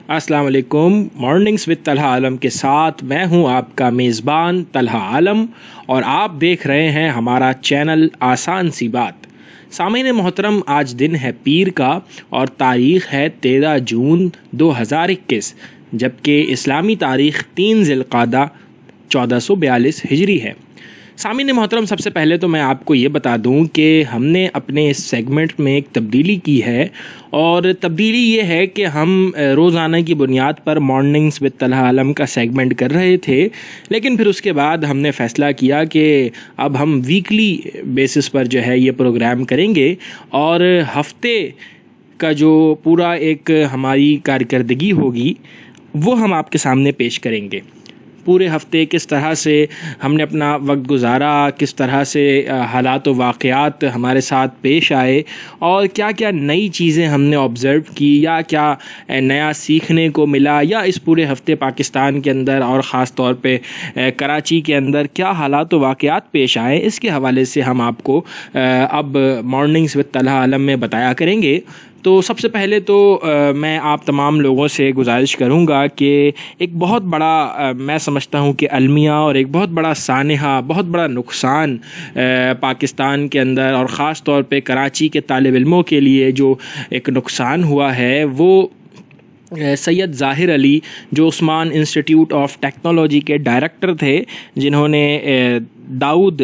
السلام علیکم. مارننگز وتھ طلحہ عالم کے ساتھ میں ہوں آپ کا میزبان طلحہ عالم اور آپ دیکھ رہے ہیں ہمارا چینل آسان سی بات. سامعین محترم، آج دن ہے پیر کا اور تاریخ ہے 13 جون 2021، جبکہ اسلامی تاریخ 3 ذی القعدہ 1442 ہجری ہے. سامعین محترم، سب سے پہلے تو میں آپ کو یہ بتا دوں کہ ہم نے اپنے اس سیگمنٹ میں ایک تبدیلی کی ہے، اور تبدیلی یہ ہے کہ ہم روزانہ کی بنیاد پر مارننگز وتھ طلحہ عالم کا سیگمنٹ کر رہے تھے، لیکن پھر اس کے بعد ہم نے فیصلہ کیا کہ اب ہم ویکلی بیسس پر جو ہے یہ پروگرام کریں گے، اور ہفتے کا جو پورا ایک ہماری کارکردگی ہوگی وہ ہم آپ کے سامنے پیش کریں گے. پورے ہفتے کس طرح سے ہم نے اپنا وقت گزارا، کس طرح سے حالات و واقعات ہمارے ساتھ پیش آئے، اور کیا کیا نئی چیزیں ہم نے آبزرو کی، یا کیا نیا سیکھنے کو ملا، یا اس پورے ہفتے پاکستان کے اندر اور خاص طور پہ کراچی کے اندر کیا حالات و واقعات پیش آئے، اس کے حوالے سے ہم آپ کو اب مارننگز وتھ طلحہ عالم میں بتایا کریں گے. تو سب سے پہلے تو میں آپ تمام لوگوں سے گزارش کروں گا کہ ایک بہت بڑا میں سمجھتا ہوں کہ المیہ اور ایک بہت بڑا سانحہ، بہت بڑا نقصان پاکستان کے اندر اور خاص طور پہ کراچی کے طالب علموں کے لیے جو ایک نقصان ہوا ہے، وہ سید ظاہر علی جو عثمان انسٹیٹیوٹ آف ٹیکنالوجی کے ڈائریکٹر تھے، جنہوں نے داؤد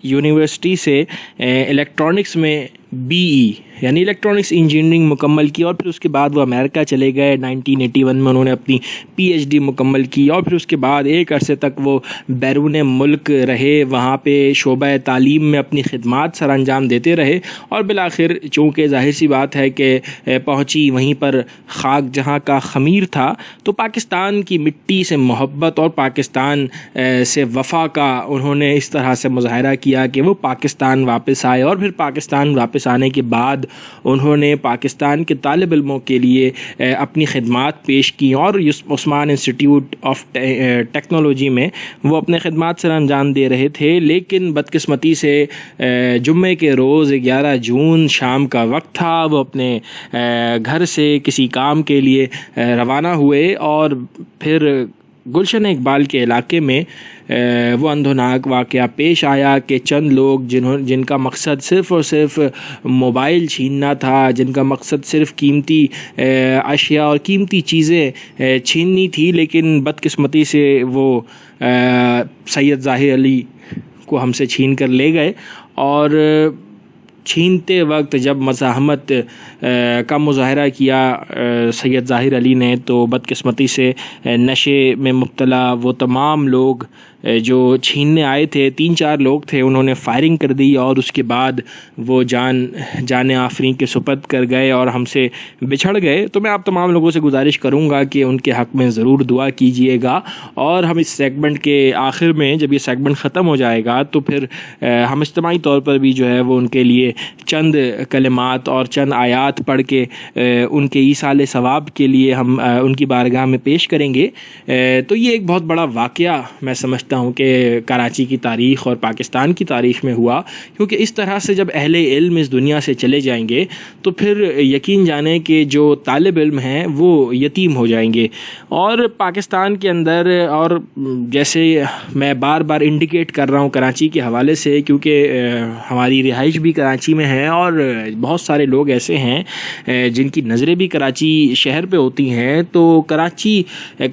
یونیورسٹی سے الیکٹرانکس میں BE یعنی الیکٹرانکس انجینئرنگ مکمل کی، اور پھر اس کے بعد وہ امریکہ چلے گئے. 1981 میں انہوں نے اپنی PhD مکمل کی، اور پھر اس کے بعد ایک عرصے تک وہ بیرون ملک رہے، وہاں پہ شعبہ تعلیم میں اپنی خدمات سر انجام دیتے رہے، اور بالآخر چونکہ ظاہر سی بات ہے کہ پہنچی وہیں پر خاک جہاں کا خمیر تھا، تو پاکستان کی مٹی سے محبت اور پاکستان سے وفا کا انہوں نے اس طرح سے مظاہرہ کیا کہ وہ پاکستان واپس آئے، اور پھر پاکستان واپس آنے کے بعد انہوں نے پاکستان کے طالب علموں کے لیے اپنی خدمات پیش کی، اور عثمان انسٹیٹیوٹ آف ٹیکنالوجی میں وہ اپنے خدمات سر انجام دے رہے تھے. لیکن بدقسمتی سے جمعے کے روز 11 جون شام کا وقت تھا، وہ اپنے گھر سے کسی کام کے لیے روانہ ہوئے، اور پھر گلشن اقبال کے علاقے میں وہ اندھوناک واقعہ پیش آیا کہ چند لوگ جن کا مقصد صرف اور صرف موبائل چھیننا تھا، جن کا مقصد صرف قیمتی اشیاء اور قیمتی چیزیں چھیننی تھی، لیکن بدقسمتی سے وہ سید ظاہر علی کو ہم سے چھین کر لے گئے. اور چھینتے وقت جب مزاحمت کا مظاہرہ کیا سید ظاہر علی نے، تو بدقسمتی سے نشے میں مبتلا وہ تمام لوگ جو چھیننے آئے تھے، 3-4 لوگ تھے، انہوں نے فائرنگ کر دی، اور اس کے بعد وہ جان آفرین کے سپرد کر گئے اور ہم سے بچھڑ گئے. تو میں آپ تمام لوگوں سے گزارش کروں گا کہ ان کے حق میں ضرور دعا کیجیے گا، اور ہم اس سیگمنٹ کے آخر میں جب یہ سیگمنٹ ختم ہو جائے گا تو پھر ہم اجتماعی طور پر بھی جو ہے وہ ان کے لیے چند کلمات اور چند آیات پڑھ کے ان کے ایصال ثواب کے لیے ہم ان کی بارگاہ میں پیش کریں گے. تو یہ ایک بہت بڑا واقعہ میں سمجھتا ہوں کہ کراچی کی تاریخ اور پاکستان کی تاریخ میں ہوا، کیونکہ اس طرح سے جب اہل علم اس دنیا سے چلے جائیں گے تو پھر یقین جانیں کہ جو طالب علم ہیں وہ یتیم ہو جائیں گے. اور پاکستان کے اندر، اور جیسے میں بار بار انڈیکیٹ کر رہا ہوں کراچی کے حوالے سے، کیونکہ ہماری رہائش بھی کراچی میں ہے، اور بہت سارے لوگ ایسے ہیں جن کی نظریں بھی کراچی شہر پہ ہوتی ہیں، تو کراچی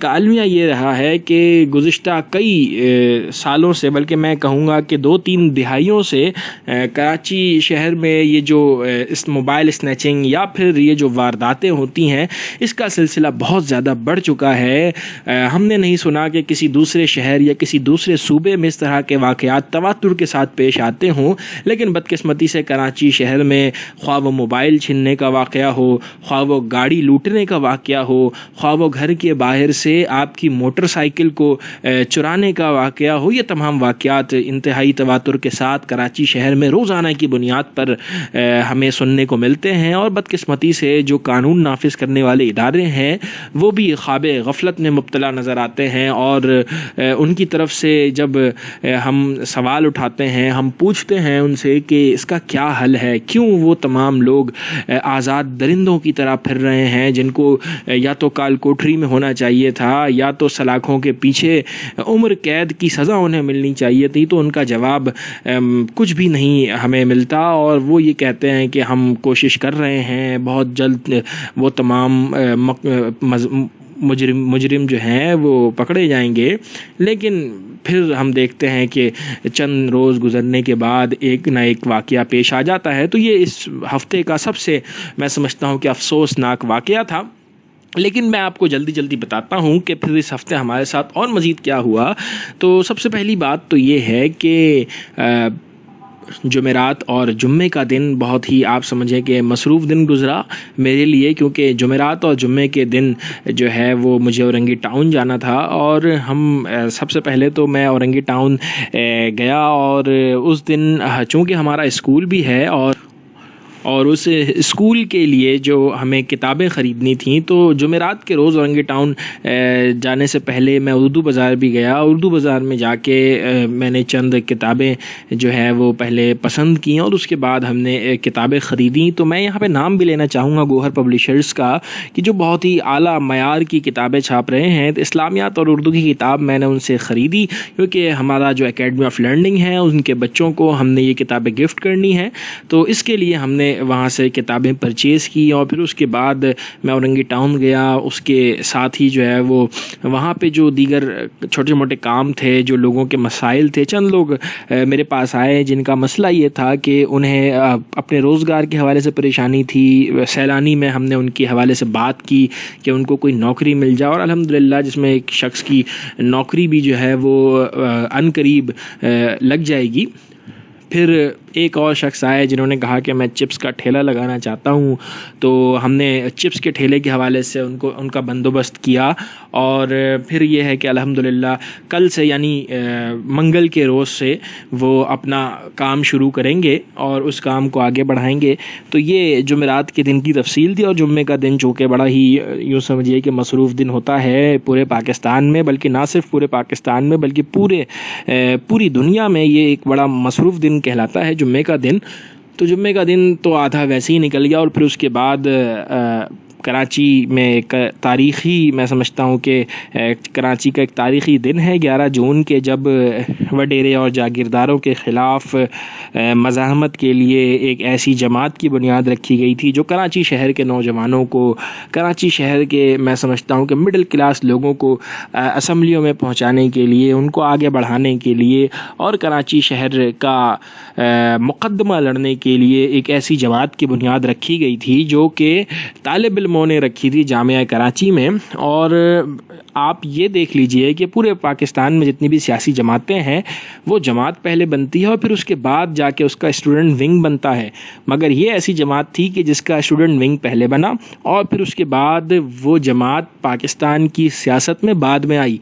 کا المیہ یہ رہا ہے کہ گزشتہ کئی سالوں سے، بلکہ میں کہوں گا کہ 2-3 دہائیوں سے کراچی شہر میں یہ جو اس موبائل اسنیچنگ یا پھر یہ جو وارداتیں ہوتی ہیں، اس کا سلسلہ بہت زیادہ بڑھ چکا ہے. ہم نے نہیں سنا کہ کسی دوسرے شہر یا کسی دوسرے صوبے میں اس طرح کے واقعات تواتر کے ساتھ پیش آتے ہوں، لیکن بدقسمتی سے کراچی شہر میں خواہ وہ موبائل چھیننے کا واقعہ ہو، خواہ وہ گاڑی لوٹنے کا واقعہ ہو، خواہ وہ گھر کے باہر سے آپ کی موٹر سائیکل کو چرانے کا واقعہ ہو، یہ تمام واقعات انتہائی تواتر کے ساتھ کراچی شہر میں روزانہ کی بنیاد پر ہمیں سننے کو ملتے ہیں، اور بدقسمتی سے جو قانون نافذ کرنے والے ادارے ہیں وہ بھی خواب غفلت میں مبتلا نظر آتے ہیں، اور ان کی طرف سے جب ہم سوال اٹھاتے ہیں، ہم پوچھتے ہیں ان سے کہ اس کا کیا حل ہے، کیوں وہ تمام لوگ آزاد درندوں کی طرح پھر رہے ہیں جن کو یا تو کال کوٹری میں ہونا چاہیے تھا یا تو سلاخوں کے پیچھے عمر قید کی سزا انہیں ملنی چاہیے تھی، تو ان کا جواب کچھ بھی نہیں ہمیں ملتا، اور وہ یہ کہتے ہیں کہ ہم کوشش کر رہے ہیں، بہت جلد وہ تمام مجرم جو ہیں وہ پکڑے جائیں گے۔ لیکن پھر ہم دیکھتے ہیں کہ چند روز گزرنے کے بعد ایک نہ ایک واقعہ پیش آ جاتا ہے۔ تو یہ اس ہفتے کا سب سے میں سمجھتا ہوں کہ افسوسناک واقعہ تھا، لیکن میں آپ کو جلدی بتاتا ہوں کہ پھر اس ہفتے ہمارے ساتھ اور مزید کیا ہوا۔ تو سب سے پہلی بات تو یہ ہے کہ جمعرات اور جمعے کا دن بہت ہی آپ سمجھیں کہ مصروف دن گزرا میرے لیے، کیونکہ جمعرات اور جمعے کے دن جو ہے وہ مجھے اورنگی ٹاؤن جانا تھا، اور ہم سب سے پہلے تو میں اورنگی ٹاؤن گیا، اور اس دن چونکہ ہمارا اسکول بھی ہے اور اس اسکول کے لیے جو ہمیں کتابیں خریدنی تھیں، تو جمعرات کے روز اورنگی ٹاؤن جانے سے پہلے میں اردو بازار بھی گیا۔ اردو بازار میں جا کے میں نے چند کتابیں جو ہے وہ پہلے پسند کیں، اور اس کے بعد ہم نے کتابیں خریدیں۔ تو میں یہاں پہ نام بھی لینا چاہوں گا گوہر پبلیشرز کا، کہ جو بہت ہی اعلیٰ معیار کی کتابیں چھاپ رہے ہیں۔ تو اسلامیات اور اردو کی کتاب میں نے ان سے خریدی، کیونکہ ہمارا جو اکیڈمی آف لرننگ ہے ان کے بچوں کو ہم نے یہ کتابیں گفٹ کرنی ہیں، تو اس کے لیے ہم نے وہاں سے کتابیں پرچیز کی۔ اور پھر اس کے بعد میں اورنگی ٹاؤن گیا، اس کے ساتھ ہی جو ہے وہ وہاں پہ جو دیگر چھوٹے موٹے کام تھے، جو لوگوں کے مسائل تھے، چند لوگ میرے پاس آئے جن کا مسئلہ یہ تھا کہ انہیں اپنے روزگار کے حوالے سے پریشانی تھی۔ سیلانی میں ہم نے ان کے حوالے سے بات کی کہ ان کو کوئی نوکری مل جائے، اور الحمدللہ جس میں ایک شخص کی نوکری بھی جو ہے وہ عن قریب لگ جائے گی۔ پھر ایک اور شخص آئے جنہوں نے کہا کہ میں چپس کا ٹھیلا لگانا چاہتا ہوں، تو ہم نے چپس کے ٹھیلے کے حوالے سے ان کا بندوبست کیا۔ اور پھر یہ ہے کہ الحمدللہ کل سے یعنی منگل کے روز سے وہ اپنا کام شروع کریں گے اور اس کام کو آگے بڑھائیں گے۔ تو یہ جمعرات کے دن کی تفصیل تھی، اور جمعے کا دن چونکہ بڑا ہی یوں سمجھیے کہ مصروف دن ہوتا ہے پورے پاکستان میں، بلکہ نہ صرف پورے پاکستان میں بلکہ پوری دنیا میں یہ ایک بڑا مصروف دن کہلاتا ہے جمعے کا دن۔ تو جمعے کا دن تو آدھا ویسے ہی نکل گیا، اور پھر اس کے بعد کراچی میں ایک تاریخی میں سمجھتا ہوں کہ کراچی کا ایک تاریخی دن ہے 11 جون کے، جب وڈیرے اور جاگیرداروں کے خلاف مزاحمت کے لیے ایک ایسی جماعت کی بنیاد رکھی گئی تھی جو کراچی شہر کے نوجوانوں کو، کراچی شہر کے میں سمجھتا ہوں کہ مڈل کلاس لوگوں کو اسمبلیوں میں پہنچانے کے لیے، ان کو آگے بڑھانے کے لیے، اور کراچی شہر کا مقدمہ لڑنے کے لیے ایک ایسی جماعت کی بنیاد رکھی گئی تھی جو کہ طالب علموں نے رکھی تھی جامعہ کراچی میں۔ اور آپ یہ دیکھ لیجئے کہ پورے پاکستان میں جتنی بھی سیاسی جماعتیں ہیں وہ جماعت پہلے بنتی ہے اور پھر اس کے بعد جا کے اس کا اسٹوڈنٹ ونگ بنتا ہے، مگر یہ ایسی جماعت تھی کہ جس کا اسٹوڈنٹ ونگ پہلے بنا، اور پھر اس کے بعد وہ جماعت پاکستان کی سیاست میں بعد میں آئی،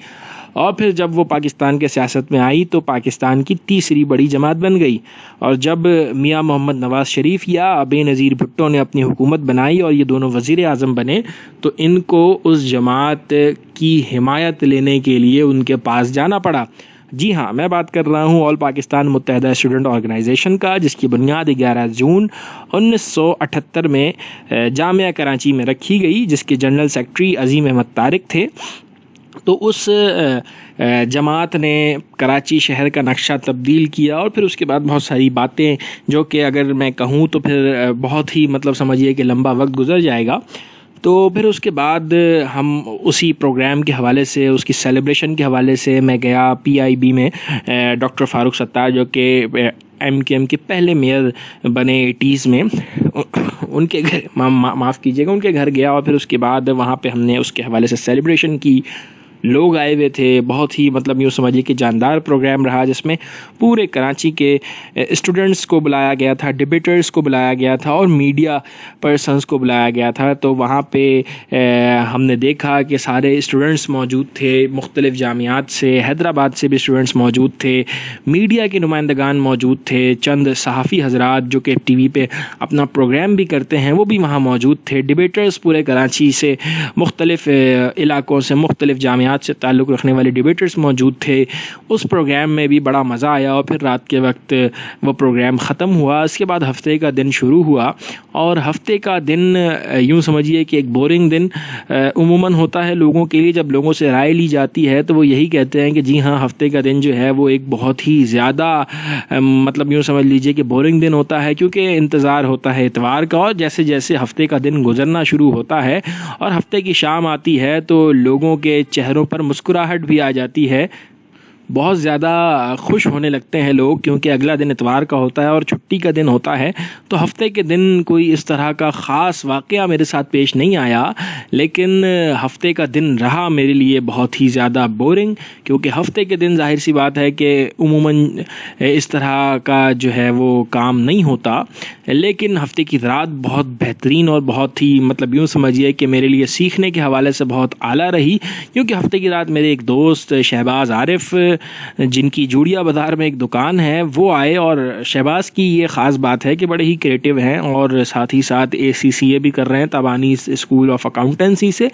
اور پھر جب وہ پاکستان کے سیاست میں آئی تو پاکستان کی تیسری بڑی جماعت بن گئی۔ اور جب میاں محمد نواز شریف یا بے نظیر بھٹو نے اپنی حکومت بنائی اور یہ دونوں وزیر اعظم بنے، تو ان کو اس جماعت کی حمایت لینے کے لیے ان کے پاس جانا پڑا۔ جی ہاں، میں بات کر رہا ہوں آل پاکستان متحدہ اسٹوڈنٹ آرگنائزیشن کا، جس کی بنیاد 11 جون 1978 میں جامعہ کراچی میں رکھی گئی، جس کے جنرل سیکرٹری عظیم احمد طارق تھے۔ تو اس جماعت نے کراچی شہر کا نقشہ تبدیل کیا، اور پھر اس کے بعد بہت ساری باتیں جو کہ اگر میں کہوں تو پھر بہت ہی سمجھیے کہ لمبا وقت گزر جائے گا۔ تو پھر اس کے بعد ہم اسی پروگرام کے حوالے سے، اس کی سیلیبریشن کے حوالے سے میں گیا PIB میں، ڈاکٹر فاروق ستار جو کہ MKM کے پہلے میئر بنے 80s میں، ان کے گھر معاف کیجیے گا ان کے گھر گیا، اور پھر اس کے بعد وہاں پہ ہم نے اس کے حوالے سے سیلیبریشن کی، لوگ آئے ہوئے تھے. بہت ہی مطلب یوں سمجھیے کہ جاندار پروگرام رہا, جس میں پورے کراچی کے اسٹوڈنٹس کو بلایا گیا تھا, ڈبیٹرز کو بلایا گیا تھا اور میڈیا پرسنس کو بلایا گیا تھا. تو وہاں پہ ہم نے دیکھا کہ سارے اسٹوڈنٹس موجود تھے, مختلف جامعات سے, حیدرآباد سے بھی اسٹوڈنٹس موجود تھے, میڈیا کے نمائندگان موجود تھے, چند صحافی حضرات جو کہ ٹی وی پہ اپنا پروگرام بھی کرتے ہیں وہ بھی وہاں موجود تھے, ڈبیٹرز پورے کراچی سے, مختلف علاقوں سے, مختلف جامعات سے تعلق رکھنے والے ڈبیٹرز موجود تھے. اس پروگرام میں بھی بڑا مزہ آیا اور پھر رات کے وقت وہ پروگرام ختم ہوا. اس کے بعد ہفتے کا دن شروع ہوا, اور ہفتے کا دن یوں سمجھیے کہ ایک بورنگ دن عموماً ہوتا ہے لوگوں کے لیے. جب لوگوں سے رائے لی جاتی ہے تو وہ یہی کہتے ہیں کہ جی ہاں, ہفتے کا دن جو ہے وہ ایک بہت ہی زیادہ مطلب یوں سمجھ لیجئے کہ بورنگ دن ہوتا ہے, کیونکہ انتظار ہوتا ہے اتوار کا, اور جیسے جیسے ہفتے کا دن گزرنا شروع ہوتا ہے اور ہفتے کی شام آتی ہے تو لوگوں کے چہروں پر مسکراہٹ بھی آ جاتی ہے. بہت زیادہ خوش ہونے لگتے ہیں لوگ, کیونکہ اگلا دن اتوار کا ہوتا ہے اور چھٹی کا دن ہوتا ہے. تو ہفتے کے دن کوئی اس طرح کا خاص واقعہ میرے ساتھ پیش نہیں آیا, لیکن ہفتے کا دن رہا میرے لیے بہت ہی زیادہ بورنگ, کیونکہ ہفتے کے دن ظاہر سی بات ہے کہ عموماً اس طرح کا جو ہے وہ کام نہیں ہوتا. لیکن ہفتے کی رات بہت بہترین اور بہت ہی مطلب یوں سمجھیے کہ میرے لیے سیکھنے کے حوالے سے بہت اعلیٰ رہی, کیونکہ ہفتے کی رات میرے ایک دوست شہباز عارف, جن کی جوڑیا بازار میں ایک دکان ہے, وہ آئے. اور شہباز کی یہ خاص بات ہے کہ بڑے ہی کریٹیو ہیں اور ساتھ ہی ساتھ ACCA بھی کر رہے ہیں, تبانی اسکول آف اکاؤنٹنسی سے.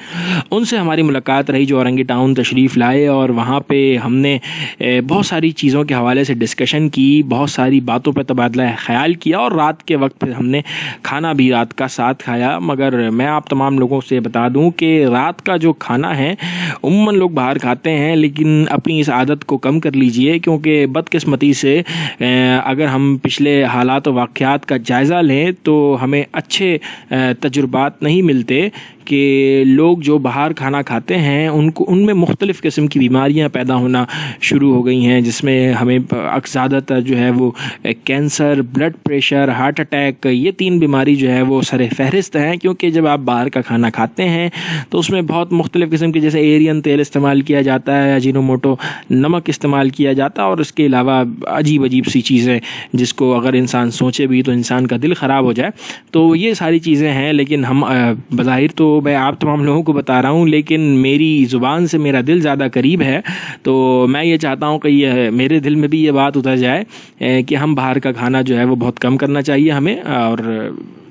ان سے ہماری ملاقات رہی جو اورنگی ٹاؤن تشریف لائے, اور وہاں پہ ہم نے بہت ساری چیزوں کے حوالے سے ڈسکشن کی, بہت ساری باتوں پہ تبادلہ خیال کیا, اور رات کے وقت پھر ہم نے کھانا بھی رات کا ساتھ کھایا. مگر میں آپ تمام لوگوں سے بتا دوں کہ رات کا جو کھانا ہے عموماً لوگ باہر کھاتے ہیں, لیکن اپنی اس عادت کو کم کر لیجئے, کیونکہ بدقسمتی سے اگر ہم پچھلے حالات و واقعات کا جائزہ لیں تو ہمیں اچھے تجربات نہیں ملتے کہ لوگ جو باہر کھانا کھاتے ہیں ان میں مختلف قسم کی بیماریاں پیدا ہونا شروع ہو گئی ہیں, جس میں ہمیں زیادہ تر جو ہے وہ cancer, blood pressure, heart attack, یہ 3 بیماری جو ہے وہ سر فہرست ہیں. کیونکہ جب آپ باہر کا کھانا کھاتے ہیں تو اس میں بہت مختلف قسم کے, جیسے ایرین تیل استعمال کیا جاتا ہے, اجینوموٹو نمک استعمال کیا جاتا ہے, اور اس کے علاوہ عجیب عجیب سی چیزیں جس کو اگر انسان سوچے بھی تو انسان کا دل خراب ہو جائے. تو یہ ساری چیزیں ہیں, لیکن ہم بظاہر تو میں آپ تمام لوگوں کو بتا رہا ہوں, لیکن میری زبان سے میرا دل زیادہ قریب ہے. تو میں یہ چاہتا ہوں کہ یہ میرے دل میں بھی یہ بات اتر جائے کہ ہم باہر کا کھانا جو ہے وہ بہت کم کرنا چاہیے ہمیں, اور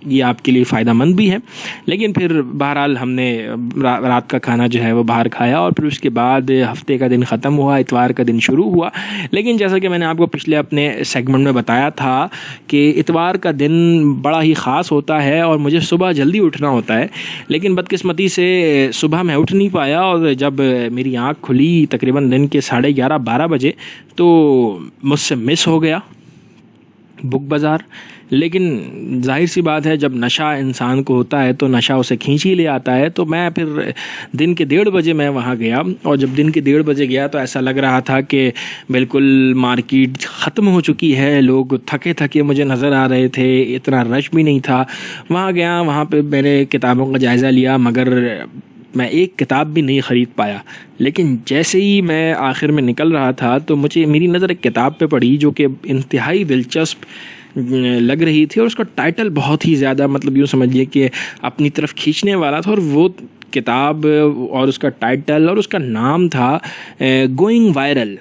یہ آپ کے لیے فائدہ مند بھی ہے. لیکن پھر بہرحال ہم نے رات کا کھانا جو ہے وہ باہر کھایا, اور پھر اس کے بعد ہفتے کا دن ختم ہوا, اتوار کا دن شروع ہوا. لیکن جیسا کہ میں نے آپ کو پچھلے اپنے سیگمنٹ میں بتایا تھا کہ اتوار کا دن بڑا ہی خاص ہوتا ہے اور مجھے صبح جلدی اٹھنا ہوتا ہے, لیکن بدقسمتی سے صبح میں اٹھ نہیں پایا, اور جب میری آنکھ کھلی تقریباً دن کے 11:30-12 بجے تو مجھ سے مس ہو گیا بک بازار. لیکن ظاہر سی بات ہے جب نشہ انسان کو ہوتا ہے تو نشہ اسے کھینچ ہی لے آتا ہے. تو میں پھر دن کے 1:30 بجے میں وہاں گیا, اور جب دن کے 1:30 بجے گیا تو ایسا لگ رہا تھا کہ بالکل مارکیٹ ختم ہو چکی ہے, لوگ تھکے تھکے مجھے نظر آ رہے تھے, اتنا رش بھی نہیں تھا. وہاں گیا, وہاں پہ میں نے کتابوں کا جائزہ لیا, مگر میں ایک کتاب بھی نہیں خرید پایا. لیکن جیسے ہی میں آخر میں نکل رہا تھا تو میری نظر ایک کتاب پہ پڑی جو کہ انتہائی دلچسپ لگ رہی تھی, اور اس کا ٹائٹل بہت ہی زیادہ مطلب یوں سمجھیے کہ اپنی طرف کھینچنے والا تھا. اور وہ کتاب اور اس کا ٹائٹل اور اس کا نام تھا going viral,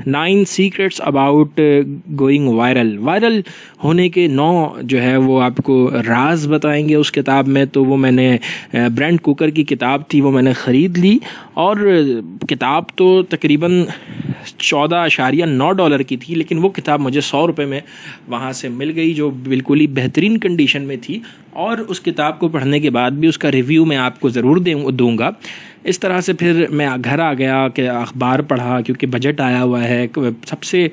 9 secrets about going viral. Viral ہونے کے 9 جو ہے وہ آپ کو راز بتائیں گے اس کتاب میں. تو وہ میں نے برینڈ کوکر کی کتاب تھی, وہ میں نے خرید لی, اور کتاب تو تقریباً $14.9 کی تھی, لیکن وہ کتاب مجھے $100 میں وہاں سے مل گئی, جو بالکل ہی بہترین کنڈیشن میں تھی. اور اس کتاب کو پڑھنے کے بعد بھی اس کا ریویو میں آپ کو ضرور دوں گا. اس طرح سے پھر میں گھر آ گیا کہ اخبار پڑھا, کیونکہ بجٹ آیا ہوا ہے. سب سے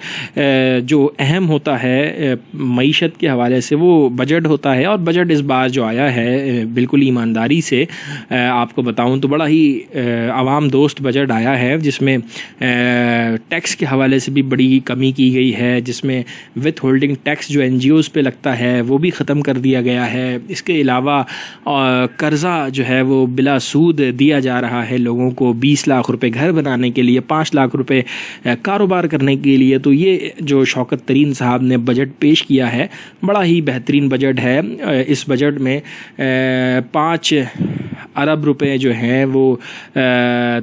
جو اہم ہوتا ہے معیشت کے حوالے سے وہ بجٹ ہوتا ہے, اور بجٹ اس بار جو آیا ہے بالکل ایمانداری سے آپ کو بتاؤں تو بڑا ہی عوام دوست بجٹ آیا ہے, جس میں ٹیکس کے حوالے سے بھی بڑی کمی کی گئی ہے, جس میں وتھ ہولڈنگ ٹیکس جو NGOز پہ لگتا ہے وہ بھی ختم کر دیا گیا ہے. اس کے علاوہ قرضہ جو ہے وہ بلا سود دیا جا رہا رہا ہے لوگوں کو 20 لاکھ روپے گھر بنانے کے لیے، 5 لاکھ روپے کاروبار کرنے کے لیے. تو یہ جو شوکت ترین صاحب نے بجٹ پیش کیا ہے بڑا ہی بہترین بجٹ ہے. اس بجٹ میں 5 ارب روپے جو ہیں وہ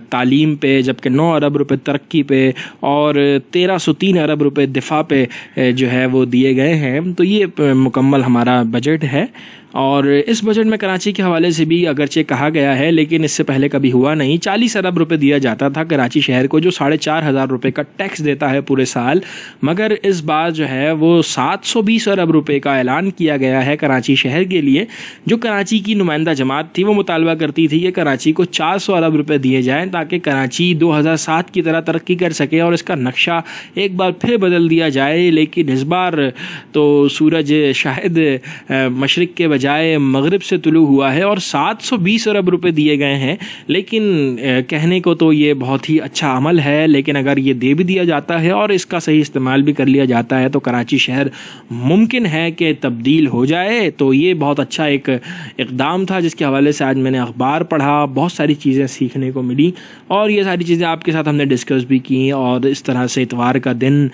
تعلیم پہ، جبکہ 9 ارب روپے ترقی پہ اور 1303 ارب روپے دفاع پہ جو ہے وہ دیے گئے ہیں. تو یہ مکمل ہمارا بجٹ ہے. اور اس بجٹ میں کراچی کے حوالے سے بھی اگرچہ کہا گیا ہے لیکن اس سے پہلے کبھی ہوا نہیں، 40 ارب روپے دیا جاتا تھا کراچی شہر کو، جو 4,500 روپے کا ٹیکس دیتا ہے پورے سال. مگر اس بار جو ہے وہ 720 ارب روپے کا اعلان کیا گیا ہے کراچی شہر کے لیے. جو کراچی کی نمائندہ جماعت تھی وہ مطالبہ کرتی تھی کہ کراچی کو 400 ارب روپے دیے جائیں تاکہ کراچی 2007 کی طرح ترقی کر سکے اور اس کا نقشہ ایک بار پھر بدل دیا جائے. لیکن اس بار تو سورج شاید مشرق کے بجائے مغرب سے طلوع ہوا ہے اور 720 ارب روپے دیے گئے ہیں. لیکن کہنے کو تو یہ بہت ہی اچھا عمل ہے، لیکن اگر یہ دے بھی دیا جاتا ہے اور اس کا صحیح استعمال بھی کر لیا جاتا ہے تو کراچی شہر ممکن ہے کہ تبدیل ہو جائے. تو یہ بہت اچھا ایک اقدام تھا جس کے حوالے سے آج میں نے اخبار پڑھا، بہت ساری چیزیں سیکھنے کو ملی اور یہ ساری چیزیں آپ کے ساتھ ہم نے ڈسکس بھی کی. اور اس طرح سے اتوار کا دن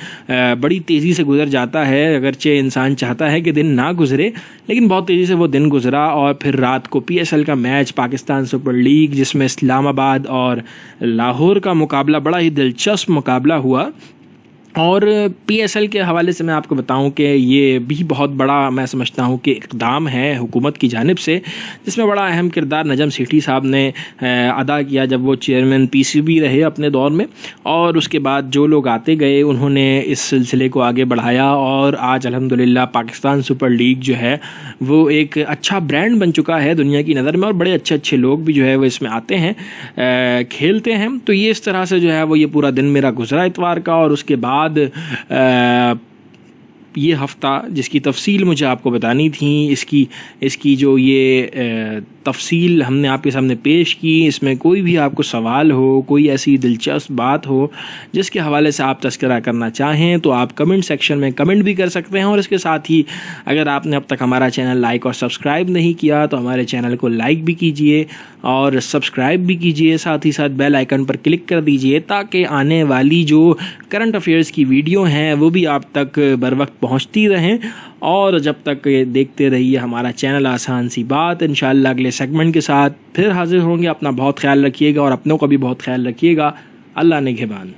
بڑی تیزی سے گزر جاتا ہے، اگرچہ انسان چاہتا ہے کہ دن نہ گزرے لیکن بہت تیزی سے وہ دن گزرا. اور پھر رات کو PSL کا میچ، پاکستان سپر لیگ، جس میں اسلام آباد اور لاہور کا مقابلہ بڑا ہی دلچسپ مقابلہ ہوا. اور PSL کے حوالے سے میں آپ کو بتاؤں کہ یہ بھی بہت بڑا میں سمجھتا ہوں کہ اقدام ہے حکومت کی جانب سے، جس میں بڑا اہم کردار نجم سیٹھی صاحب نے ادا کیا جب وہ چیئرمین PCB رہے اپنے دور میں. اور اس کے بعد جو لوگ آتے گئے انہوں نے اس سلسلے کو آگے بڑھایا اور آج الحمدللہ پاکستان سپر لیگ جو ہے وہ ایک اچھا برانڈ بن چکا ہے دنیا کی نظر میں، اور بڑے اچھے اچھے لوگ بھی جو ہے وہ اس میں آتے ہیں، کھیلتے ہیں. تو یہ اس طرح سے جو ہے وہ یہ پورا دن میرا گزرا اتوار کا. اور اس کے بعد یہ ہفتہ جس کی تفصیل مجھے آپ کو بتانی تھی، اس کی جو یہ تفصیل ہم نے آپ کے سامنے پیش کی، اس میں کوئی بھی آپ کو سوال ہو، کوئی ایسی دلچسپ بات ہو جس کے حوالے سے آپ تذکرہ کرنا چاہیں تو آپ کمنٹ سیکشن میں کمنٹ بھی کر سکتے ہیں. اور اس کے ساتھ ہی اگر آپ نے اب تک ہمارا چینل لائک اور سبسکرائب نہیں کیا تو ہمارے چینل کو لائک بھی کیجئے اور سبسکرائب بھی کیجئے، ساتھ ہی ساتھ بیل آئیکن پر کلک کر دیجئے تاکہ آنے والی جو کرنٹ افیئرز کی ویڈیو ہیں وہ بھی آپ تک بر وقت پہنچتی رہیں. اور جب تک دیکھتے رہیے ہمارا چینل آسان سی بات. انشاءاللہ اگلے سیگمنٹ کے ساتھ پھر حاضر ہوں گے. اپنا بہت خیال رکھیے گا اور اپنوں کا بھی بہت خیال رکھیے گا. اللہ نگہبان.